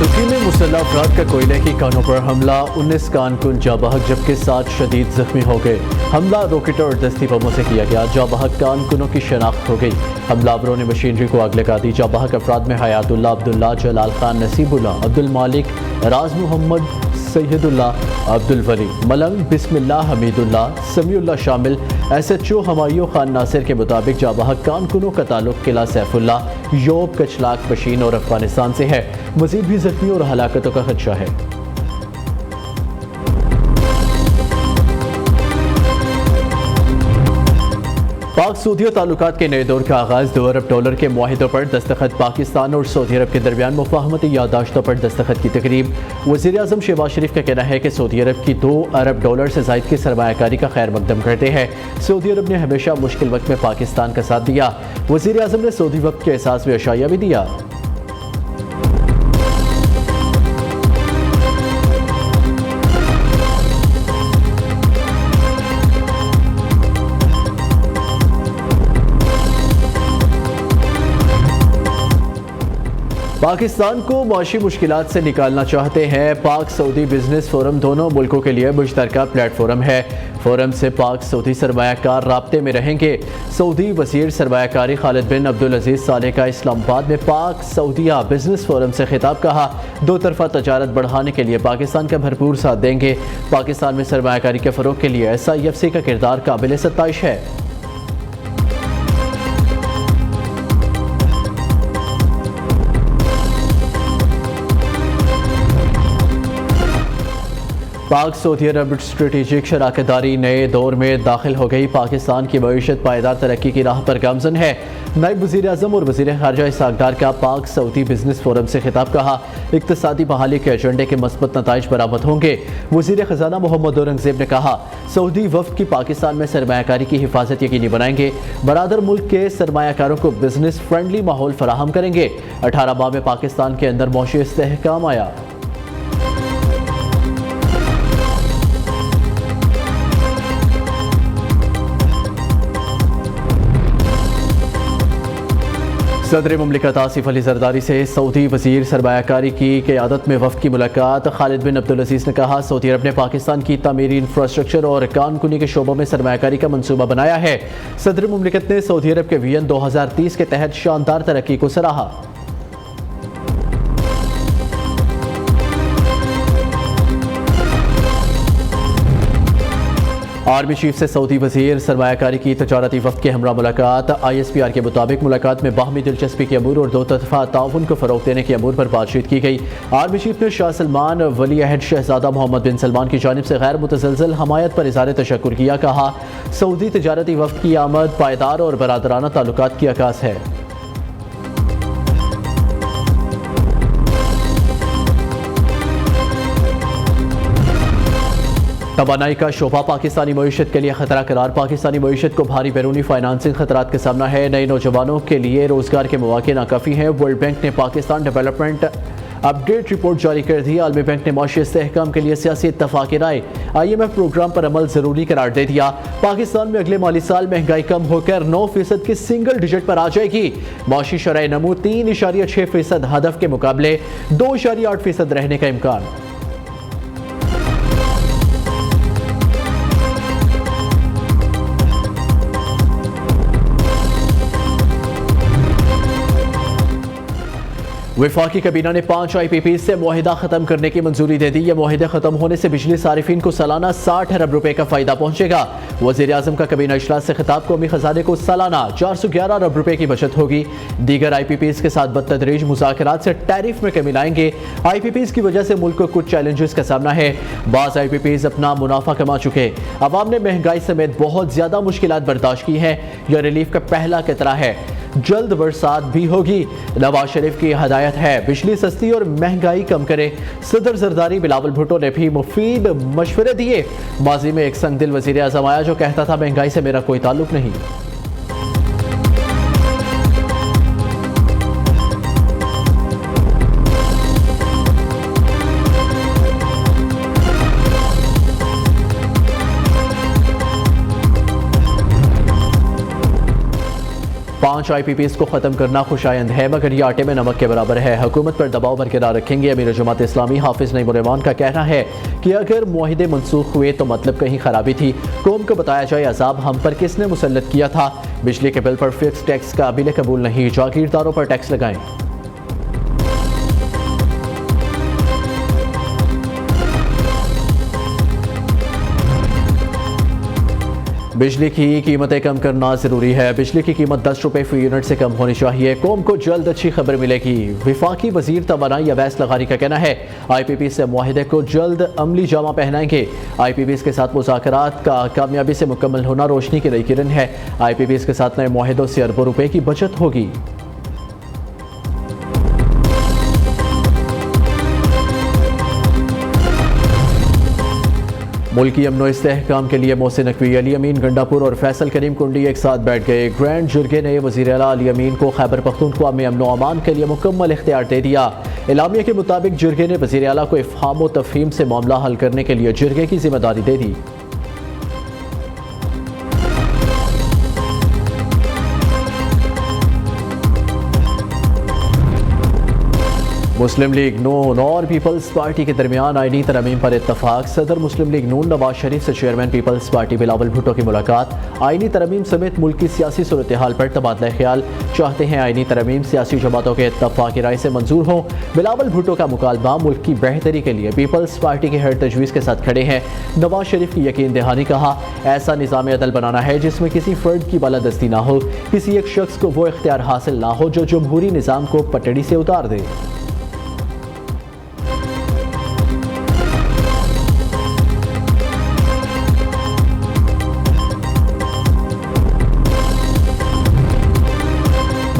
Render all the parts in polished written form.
तुर्की में मुसल्लह अफराद का कोयले की कानों पर हमला, 19 कारकुन जाबहक जबकि 7 शदीद जख्मी हो गए। हमला रॉकेट और दस्ती बमों से किया गया। जाबहक कारकुनों की शनाख्त हो गई। हमलावरों ने मशीनरी को आग लगा दी। जाबहक अफराद में हयातुल्लाह, अब्दुल्ला, जलाल खान, नसीबुल्ला, अब्दुल मालिक, राज मोहम्मद, सैयदुल्लाह, अब्दुल वली, मलंग, बिस्मिल्लाह, हमीदुल्लाह, समीउल्लाह शामिल। SHO हमायूं खान नासिर के मुताबिक जाबहक कारकुनों का ताल्लुक किला सैफुल्ला, योब, कचलाक, पशीन और अफगानिस्तान से है। मजीद भी जख्मी और हलाकतों का खदशा है। पाक सऊदी ताल्लुकात के नए दौर का आगाज, $2 अरब के मुआहिदों पर दस्तखत। पाकिस्तान और सऊदी अरब के दरमियान मुफाहमती यादाश्तों पर दस्तखत की तकरीब। वज़ीर आज़म शहबाज शरीफ का कहना है कि सऊदी अरब की $2 अरब से ज़ायद की सरमायाकारी का खैर मकदम करते हैं। सऊदी अरब ने हमेशा मुश्किल वक्त में पाकिस्तान का साथ दिया। वज़ीर आज़म ने सऊदी वक्त के एहसास में अशाया भी दिया। पाकिस्तान को माशी मुश्किलात से निकालना चाहते हैं। पाक सऊदी बिजनेस फोरम दोनों मुल्कों के लिए मुश्तरका प्लेटफॉर्म है। फोरम से पाक सऊदी सरमायाकार राब्ते में रहेंगे। सऊदी वज़ीर सरमायाकारी खालिद बिन अब्दुल अजीज़ साले का इस्लामाबाद में पाक सऊदिया बिजनेस फोरम से खिताब। कहा, दो तरफा तजारत बढ़ाने के लिए पाकिस्तान का भरपूर साथ देंगे। पाकिस्तान में सरमायाकारी के फ़रोग के लिए SIFC का किरदार काबिल सत्ताइश है। पाक सऊदी अरब स्ट्रेटेजिक शराकतदारी नए दौर में दाखिल हो गई। पाकिस्तान की मईशत पायदार तरक्की की राह पर गामजन है। नायब वज़ीर आज़म और वज़ीर ख़ारजा इसहाक़ डार का पाक सऊदी बिजनेस फोरम से खिताब। कहा, इक़्तिसादी बहाली के एजेंडे के मस्बत नताइज बरामद होंगे। वज़ीर ख़ज़ाना मोहम्मद औरंगज़ेब ने कहा, सऊदी वफ़द की पाकिस्तान में सरमायाकारी की हिफाजत यकीनी बनाएंगे। बरादर मुल्क के सरमायाकारों को बिजनेस फ्रेंडली माहौल फराहम करेंगे। 18 माह में पाकिस्तान के अंदर मौशी इस्तेहकाम आया। सदर मुमलिकत आसिफ अली जरदारी से सऊदी वज़ीर सरमायाकारी की क़यादत में वफ़द की मुलाकात। खालिद बिन अब्दुल अजीज़ ने कहा, सऊदी अरब ने पाकिस्तान की तामीरी इंफ्रास्ट्रक्चर और कानकुनी के शोबों में सरमायाकारी का मनसूबा बनाया है। सदर मुमलिकत ने सऊदी अरब के विजन 2030 के तहत शानदार तरक्की को सराहा। आर्मी चीफ से सऊदी वज़ीर सरमायाकारी की तजारती वफ़द के हमरा मुलाकात। ISPR के मुताबिक मुलाकात में बाहमी दिलचस्पी के अमूर और दो तरफ़ा ताउन को फ़रोग़ देने के अमूर पर बातचीत की गई। आर्मी चीफ ने शाह सलमान वली अहद शहज़ादा मोहम्मद बिन सलमान की जानिब से गैर मुतज़लज़ल हमायत पर इज़हार तशक्कुर किया। कहा, सऊदी तजारती वफ़द की आमद पायदार और बरादराना ताल्लुकात की अक्कास है। तवानाई का शोबा पाकिस्तानी मईशत के लिए खतरा करार। पाकिस्तानी मईशत को भारी बैरूनी फाइनेंसिंग खतरात का सामना है। नए नौजवानों के लिए रोजगार के मौके नाकाफी हैं। वर्ल्ड बैंक ने पाकिस्तान डेवलपमेंट अपडेट रिपोर्ट जारी कर दी। आलमी बैंक ने माशी इस्तेहकाम के लिए सियासी इत्तफाक़ राय IMF प्रोग्राम पर अमल जरूरी करार दे दिया। पाकिस्तान में अगले माली साल महंगाई कम होकर 9% की सिंगल डिजिट पर आ जाएगी। माशी शरह नमू 3.6% हदफ के मुकाबले 2.8% रहने का इम्कान। वफाकी kabीना ने 5 IPP से मुआहिदा खत्म करने की मंजूरी दे दी। यह मुआहिदे खत्म होने से बिजली सारिफिन को सालाना 60 अरब रुपए का फायदा पहुंचेगा। वज़ीर आज़म का kabीना इजलास से खिताब, कौमी खजाने को सालाना 411 अरब रुपए की बचत होगी। दीगर IPPs के साथ बतदरीज मुज़ाकरात से टैरिफ में कमी लाएंगे। IPPs की वजह से मुल्क को कुछ चैलेंजेस का सामना है। बाज़ IPPs अपना मुनाफा कमा चुके। अवाम ने महंगाई समेत बहुत ज्यादा मुश्किलात बर्दाश्त की हैं। यह रिलीफ का पहला कतरा है। जल्द बरसात भी होगी। नवाज शरीफ की हदायत है, बिजली सस्ती और महंगाई कम करे। सदर जरदारी बिलावल भुट्टो ने भी मुफीद मशवरे दिए। माजी में एक संगदिल वज़ीर आज़म आया जो कहता था महंगाई से मेरा कोई ताल्लुक नहीं। 5 IPPs को ख़त्म करना खुशायंद है मगर ये आटे में नमक के बराबर है। हुकूमत पर दबाव बरकरार रखेंगे। अमीर जमात इस्लामी हाफिज नईमुर रहमान का कहना है कि अगर मुआहिदे मनसूख हुए तो मतलब कहीं खराबी थी। कौम को बताया जाए अजाब हम पर किसने मुसल्लत किया था। बिजली के बिल पर फिक्स टैक्स काबिल कबूल नहीं, जागीरदारों पर टैक्स लगाएं। बिजली की कीमतें कम करना ज़रूरी है। बिजली की कीमत 10 रुपये फी यूनिट से कम होनी चाहिए। कौम को जल्द अच्छी खबर मिलेगी। विफाकी वजीर तवानाई अवैस लगारी का कहना है IPP से मुआहिदे को जल्द अमली जामा पहनाएंगे। IPPs के साथ मुज़ाकरात का कामयाबी से मुकम्मल होना रोशनी की नई किरण है। IPPs के साथ नए मुआहिदों से अरबों रुपए की बचत होगी। मुल्की अमनो इस्तेहकाम के लिए मोहसिन नकवी, अली अमीन गंडापुर और फैसल करीम कुंडी एक साथ बैठ गए। ग्रैंड जुर्गे ने वज़ीर आला अली अमीन को खैबर पख्तूनख्वा में अमनो अमान के लिए मुकम्मल इख्तियार दे दिया। एलामिया के मुताबिक जुर्गे ने वज़ीर आला को इफ़हाम व तफ़हीम से मामला हल करने के लिए जुर्गे की जिम्मेदारी दे दी। मुस्लिम लीग नून और पीपल्स पार्टी के दरमियान आईनी तरमीम पर इत्तफाक। सदर मुस्लिम लीग नून नवाज शरीफ से चेयरमैन पीपल्स पार्टी बिलावल भुट्टो की मुलाकात। आईनी तरमीम समेत मुल्क की सियासी सूरत हाल पर तबादला ख्याल। चाहते हैं आईनी तरमीम सियासी जमातों के इत्तफाक़ी राय से मंजूर हो। बिलावल भुट्टो का मुकालबा मुल्क की बेहतरी के लिए पीपल्स पार्टी के हर तजवीज़ के साथ खड़े हैं। नवाज शरीफ की यकीन दहानी कहा ऐसा निज़ाम अदल बनाना है जिसमें किसी फ़र्द की बालादस्ती ना हो, किसी एक शख्स को वो इख्तियार हासिल ना हो जो जमहूरी निज़ाम को पटड़ी से उतार दे।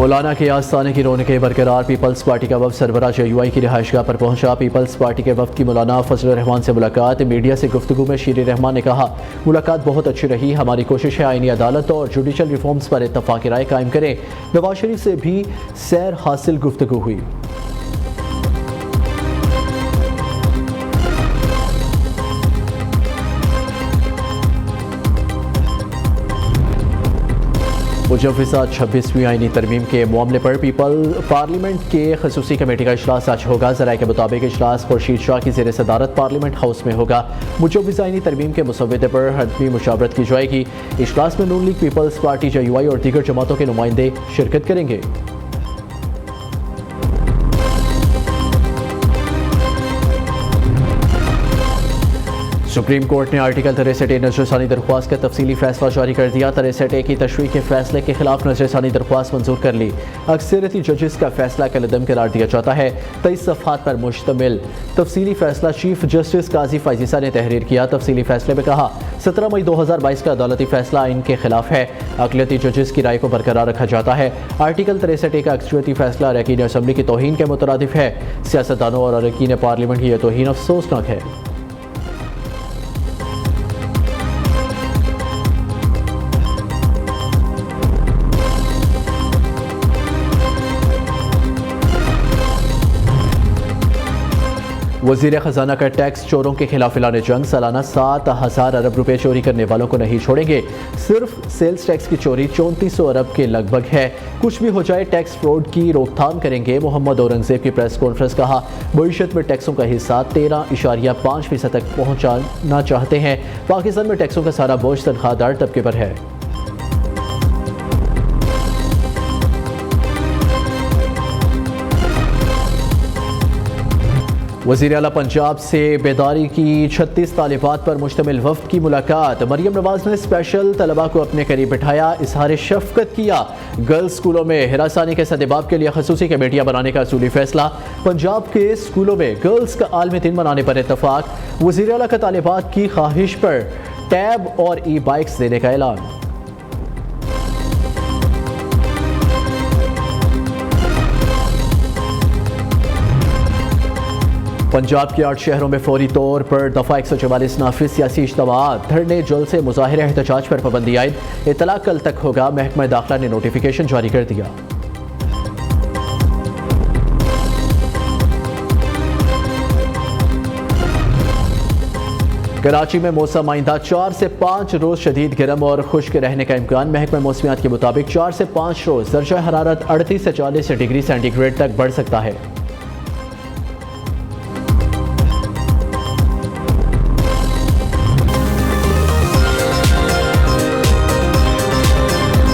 मौलाना के आस्थाने की रौनकें बरकरार। पीपल्स पार्टी का वफ़द सरबराह JUI की रिहाइशगाह पर पहुंचा। पीपल्स पार्टी के वफ़द की मौलाना फजल रहमान से मुलाकात। मीडिया से गुफ्तगू में शीर रहमान ने कहा मुलाकात बहुत अच्छी रही। हमारी कोशिश है आईनी अदालत और जुडिशल रिफॉर्म्स पर इत्तफाक़ी राय कायम करें। नवाज शरीफ से भी सैर हासिल गुफ्तगू हुई। मुजव्विज़ा 26वीं आईनी तरमीम के मामले पर पार्लियामेंट के खसूसी कमेटी का इजलास आज होगा। ज़राए के मुताबिक इजलास खुर्शीद शाह की ज़ेर सदारत पार्लियामेंट हाउस में होगा। मुजव्विज़ा आईनी तरमीम के मुसव्वदे पर हतमी मुशावरत की जाएगी। इजलास में नून लीग, पीपल्स पार्टी, JUI और दीगर जमातों के नुमाइंदे शिरकत करेंगे। सुप्रीम कोर्ट ने आर्टिकल 63A नजरसानी दरख्वास्त का तफसीली फैसला जारी कर दिया। 63A की तशरीह के फैसले के खिलाफ नजरसानी दरख्वास्त मंजूर कर ली। अक्सरियती जजेस का फैसला कलअदम करार दिया जाता है। 23 सफ़हात पर मुश्तमिल तफसीली फैसला चीफ जस्टिस काजी फाइजीसा ने तहरीर किया। तफसीली फैसले में कहा 17 मई 2022 का अदालती फैसला आइन के खिलाफ है। अक़लियती जजेस की राय को बरकरार रखा जाता है। आर्टिकल 63A का अक्सरियती फैसला अरकान असम्बली की तौहीन के मुतरादिफ है। सियासतदानों और अरकान पार्लियामेंट की यह तौहीन अफसोसनाक है। वज़ीर ख़जाना का टैक्स चोरों के खिलाफ ऐलान जंग। सालाना 7,000 अरब रुपए चोरी करने वालों को नहीं छोड़ेंगे। सिर्फ सेल्स टैक्स की चोरी 3400 अरब के लगभग है। कुछ भी हो जाए टैक्स फ्रॉड की रोकथाम करेंगे। मोहम्मद औरंगजेब की प्रेस कॉन्फ्रेंस। कहा मईशत में टैक्सों का हिस्सा 13.5% तक पहुँचाना चाहते हैं। पाकिस्तान में टैक्सों का सारा बोझ तनख्वाहदार तबके पर है। वज़ीर आला पंजाब से बेदारी की 36 तालिबात पर मुश्तमिल वफ़द की मुलाकात। मरियम नवाज ने स्पेशल तलबा को अपने करीब बिठाया, इजहार शफ़क़त किया। गर्ल्स स्कूलों में हिरासानी के सदेबाब के लिए खसूसी कमेटियाँ बनाने का असूली फैसला। पंजाब के स्कूलों में गर्ल्स का आलमी दिन मनाने पर इत्तफाक। वज़ीर आला का तालिबात की ख्वाहिश पर टैब और ई-बाइक्स देने का ऐलान। पंजाब के 8 शहरों में फौरी तौर पर दफ़ा 144 नाफिज। सियासी इज्तिमाअत, धरने, जुलसे, मुज़ाहिरे, एहतजाज पर पाबंदी आयद। इत्तला कल तक होगा। महकमा दाखिला ने नोटिफिकेशन जारी कर दिया। कराची में मौसम आइंदा 4 से 5 रोज शदीद गर्म और खुश्क रहने का इम्कान। महकमा मौसमियात के मुताबिक 4 से 5 रोज दर्जा हरारत 38 से 40 डिग्री सेंटीग्रेड तक बढ़ सकता है।